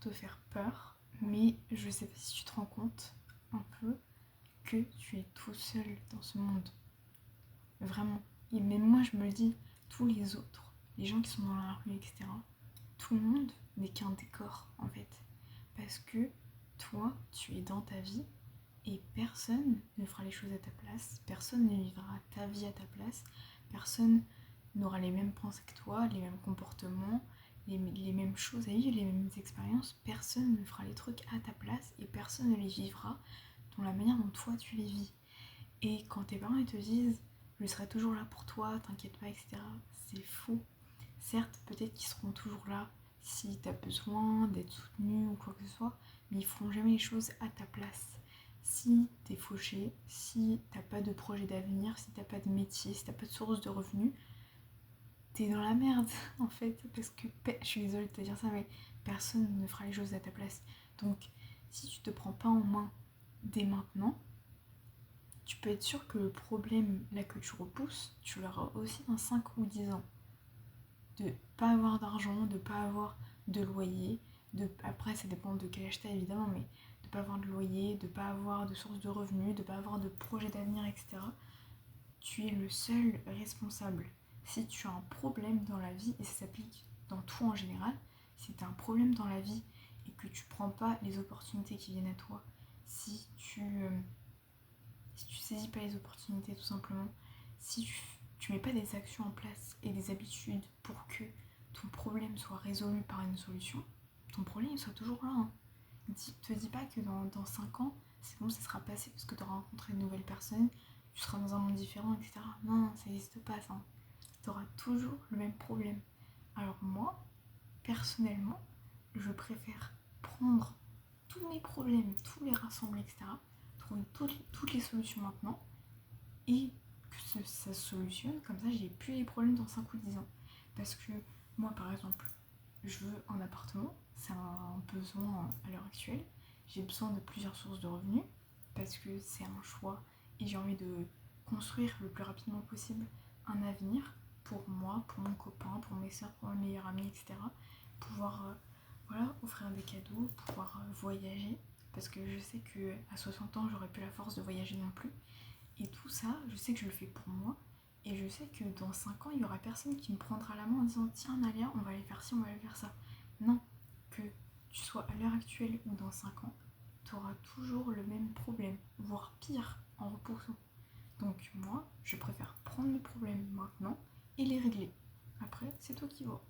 te faire peur, mais je sais pas si tu te rends compte un peu que tu es tout seul dans ce monde. Vraiment. Et même moi, je me le dis, tous les autres, les gens qui sont dans la rue, etc., tout le monde n'est qu'un décor, en fait. Parce que toi, tu es dans ta vie et personne ne fera les choses à ta place, personne ne vivra ta vie à ta place, personne n'aura les mêmes pensées que toi, les mêmes comportements, les mêmes choses à vivre, les mêmes expériences, personne ne fera les trucs à ta place et personne ne les vivra dans la manière dont toi tu les vis. Et quand tes parents ils te disent je serai toujours là pour toi, t'inquiète pas, etc., c'est faux. Certes, peut-être qu'ils seront toujours là si t'as besoin d'être soutenu ou quoi que ce soit, mais ils feront jamais les choses à ta place. Si t'es fauché, si t'as pas de projet d'avenir, si t'as pas de métier, si t'as pas de source de revenus, t'es dans la merde en fait, parce que je suis désolée de te dire ça, mais personne ne fera les choses à ta place. Donc si tu te prends pas en main dès maintenant, tu peux être sûr que le problème là que tu repousses, tu l'auras aussi dans 5 ou 10 ans. De pas avoir d'argent, de pas avoir de loyer, après ça dépend de quel âge t'as évidemment, mais de pas avoir de loyer, de pas avoir de source de revenus, de pas avoir de projet d'avenir, etc. Tu es le seul responsable. Si tu as un problème dans la vie, et ça s'applique dans tout en général, si tu as un problème dans la vie et que tu prends pas les opportunités qui viennent à toi, si tu saisis pas les opportunités tout simplement, si tu mets pas des actions en place et des habitudes pour que ton problème soit résolu par une solution, ton problème soit toujours là. Hein. Te dis pas que dans 5 ans, c'est bon, ça sera passé parce que tu auras rencontré de nouvelles personnes, tu seras dans un monde différent, etc. Non, ça n'existe pas ça. Tu auras toujours le même problème. Alors moi, personnellement, je préfère prendre tous mes problèmes, tous les rassembler, etc., trouver toutes les solutions maintenant et que ça se solutionne, comme ça j'ai plus les problèmes dans 5 ou 10 ans. Parce que moi par exemple, je veux un appartement, c'est un besoin à l'heure actuelle, j'ai besoin de plusieurs sources de revenus parce que c'est un choix et j'ai envie de construire le plus rapidement possible un avenir pour moi, pour mon copain, pour mes soeurs, pour mes meilleurs amis, etc. Pouvoir voilà, offrir des cadeaux, pouvoir voyager parce que je sais qu'à 60 ans j'aurai plus la force de voyager non plus. Et tout ça, je sais que je le fais pour moi. Et je sais que dans 5 ans, il y aura personne qui me prendra la main en disant tiens Nalia, on va aller faire ci, on va aller faire ça. Non, que tu sois à l'heure actuelle ou dans 5 ans, tu auras toujours le même problème, voire pire en repoussant. Donc moi, je préfère prendre mes problèmes maintenant et les régler. Après, c'est toi qui vois.